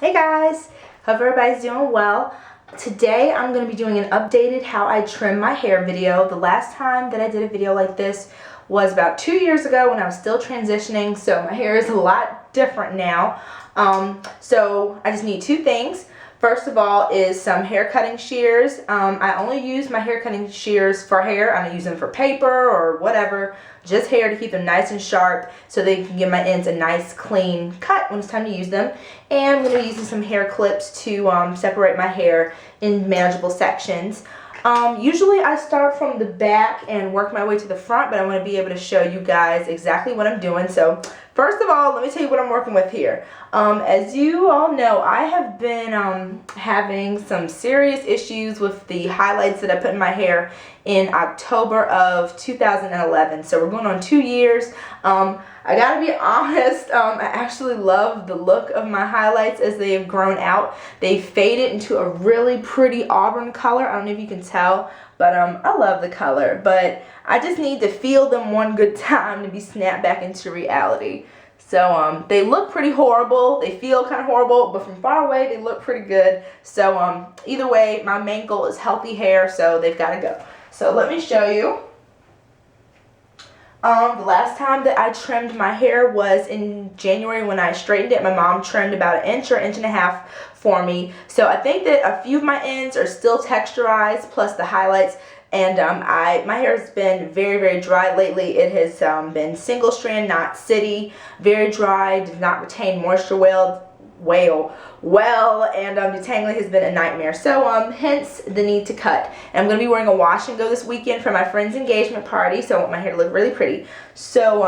Hey guys, hope everybody's doing well. Today I'm going to be doing an updated how I trim my hair video. The last time that I did a video like this was about 2 years ago when I was still transitioning, so my hair is a lot different now. So I just need two things. First of all is some hair cutting shears. I only use my hair cutting shears for hair. I don't use them for paper or whatever. Just hair to keep them nice and sharp so they can give my ends a nice clean cut when it's time to use them. And I'm going to be using some hair clips to separate my hair in manageable sections. Usually I start from the back and work my way to the front, but I want to be able to show you guys exactly what I'm doing. So first of all, let me tell you what I'm working with here. As you all know, I have been having some serious issues with the highlights that I put in my hair in October of 2011. So we're going on 2 years. I gotta be honest, I actually love the look of my highlights as they have grown out. They faded into a really pretty auburn color. I don't know if you can tell, but I love the color. But I just need to feel them one good time to be snapped back into reality. So they look pretty horrible. They feel kind of horrible, but from far away they look pretty good. So either way, my main goal is healthy hair, so they've got to go. So let me show you. The last time that I trimmed my hair was in January when I straightened it. My mom trimmed about an inch or inch and a half for me. So I think that a few of my ends are still texturized, plus the highlights. And my hair has been very, very dry lately. It has been single strand, not city, very dry, does not retain moisture well, and detangling has been a nightmare. So hence the need to cut. And I'm going to be wearing a wash and go this weekend for my friend's engagement party, so I want my hair to look really pretty. So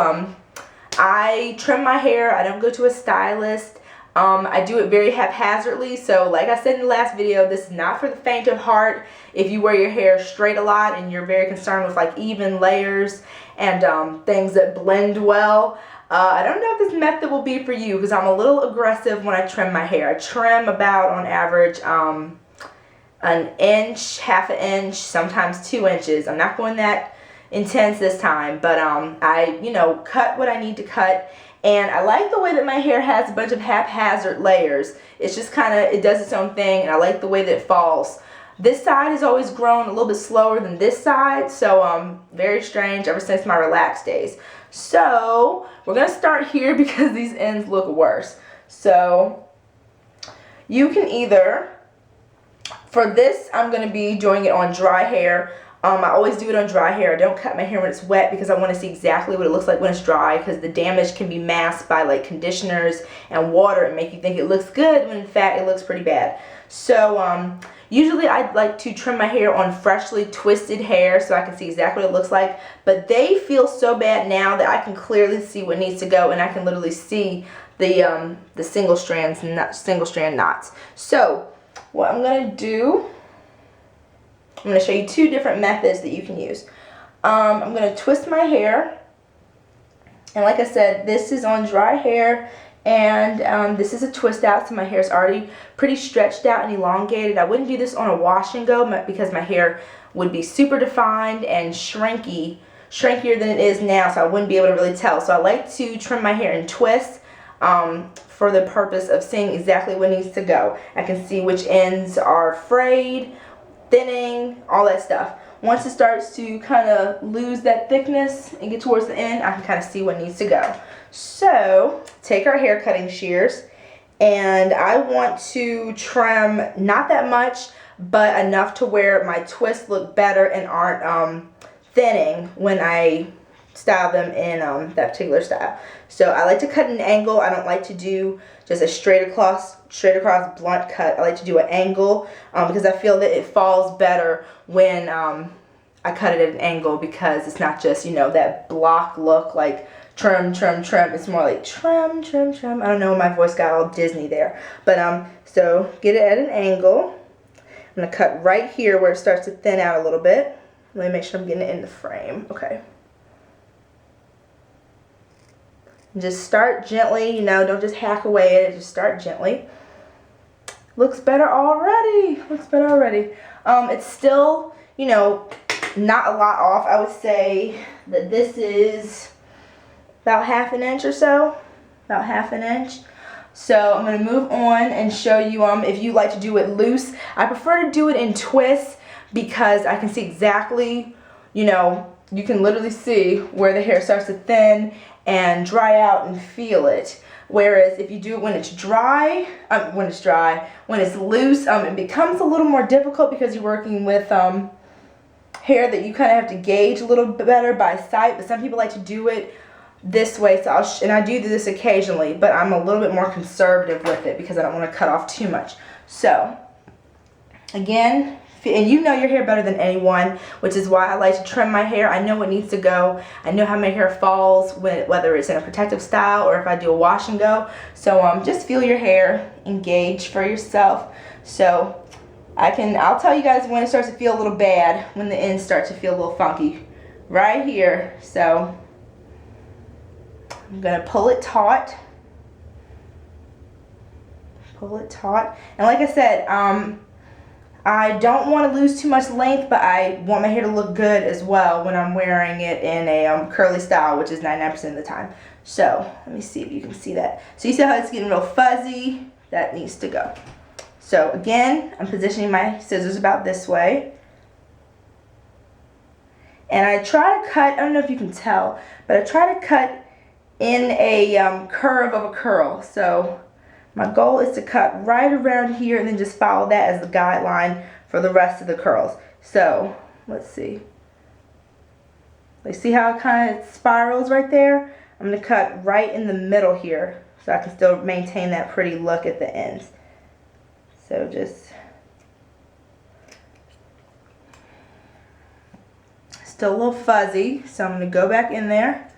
I trim my hair. I don't go to a stylist. I do it very haphazardly. So like I said in the last video, this is not for the faint of heart. If you wear your hair straight a lot and you're very concerned with like even layers and things that blend well, I don't know if this method will be for you because I'm a little aggressive when I trim my hair. I trim about on average an inch, half an inch, sometimes 2 inches. I'm not going that intense this time, but I cut what I need to cut. And I like the way that my hair has a bunch of haphazard layers. It's just kind of, it does its own thing, and I like the way that it falls. This side has always grown a little bit slower than this side, so very strange ever since my relaxed days. So we're going to start here because these ends look worse. So you can either, for this I'm going to be doing it on dry hair. I always do it on dry hair. I don't cut my hair when it's wet because I want to see exactly what it looks like when it's dry, because the damage can be masked by like conditioners and water and make you think it looks good when in fact it looks pretty bad. So usually I like to trim my hair on freshly twisted hair so I can see exactly what it looks like, but they feel so bad now that I can clearly see what needs to go, and I can literally see the single strand knots. So what I'm going to do, I'm going to show you two different methods that you can use. I'm going to twist my hair, and like I said, this is on dry hair, and this is a twist out, so my hair is already pretty stretched out and elongated. I wouldn't do this on a wash and go because my hair would be super defined and shrinkier than it is now, so I wouldn't be able to really tell. So I like to trim my hair in twists for the purpose of seeing exactly what needs to go. I can see which ends are frayed, thinning, all that stuff. Once it starts to kind of lose that thickness and get towards the end, I can kind of see what needs to go. So take our hair cutting shears, and I want to trim not that much, but enough to where my twists look better and aren't thinning when I style them in that particular style. So I like to cut an angle. I don't like to do just a straight across blunt cut. I like to do an angle because I feel that it falls better when I cut it at an angle, because it's not just, that block look like trim, trim, trim. It's more like trim, trim, trim. I don't know, my voice got all Disney there. But so get it at an angle. I'm going to cut right here where it starts to thin out a little bit. Let me make sure I'm getting it in the frame. Okay. Just start gently, don't just hack away at it, just start gently. Looks better already, It's still, not a lot off. I would say that this is about half an inch or so, about half an inch. So I'm going to move on and show you if you like to do it loose. I prefer to do it in twists because I can see exactly, you know, you can literally see where the hair starts to thin and dry out and feel it. Whereas if you do it when it's dry, when it's loose, it becomes a little more difficult because you're working with hair that you kind of have to gauge a little bit better by sight. But some people like to do it this way, so and I do this occasionally, but I'm a little bit more conservative with it because I don't want to cut off too much. So again, and you know your hair better than anyone, which is why I like to trim my hair. I know what needs to go. I know how my hair falls, whether it's in a protective style or if I do a wash and go. So just feel your hair, engage for yourself. So I'll tell you guys when it starts to feel a little bad, when the ends start to feel a little funky, right here. So I'm gonna pull it taut. Pull it taut, and like I said, I don't want to lose too much length, but I want my hair to look good as well when I'm wearing it in a curly style, which is 99% of the time. So let me see if you can see that. So you see how it's getting real fuzzy? That needs to go. So again, I'm positioning my scissors about this way. And I try to cut, I don't know if you can tell, but I try to cut in a curve of a curl. So my goal is to cut right around here and then just follow that as the guideline for the rest of the curls. So let's see. See how it kind of spirals right there? I'm going to cut right in the middle here so I can still maintain that pretty look at the ends. So just still a little fuzzy, so I'm going to go back in there.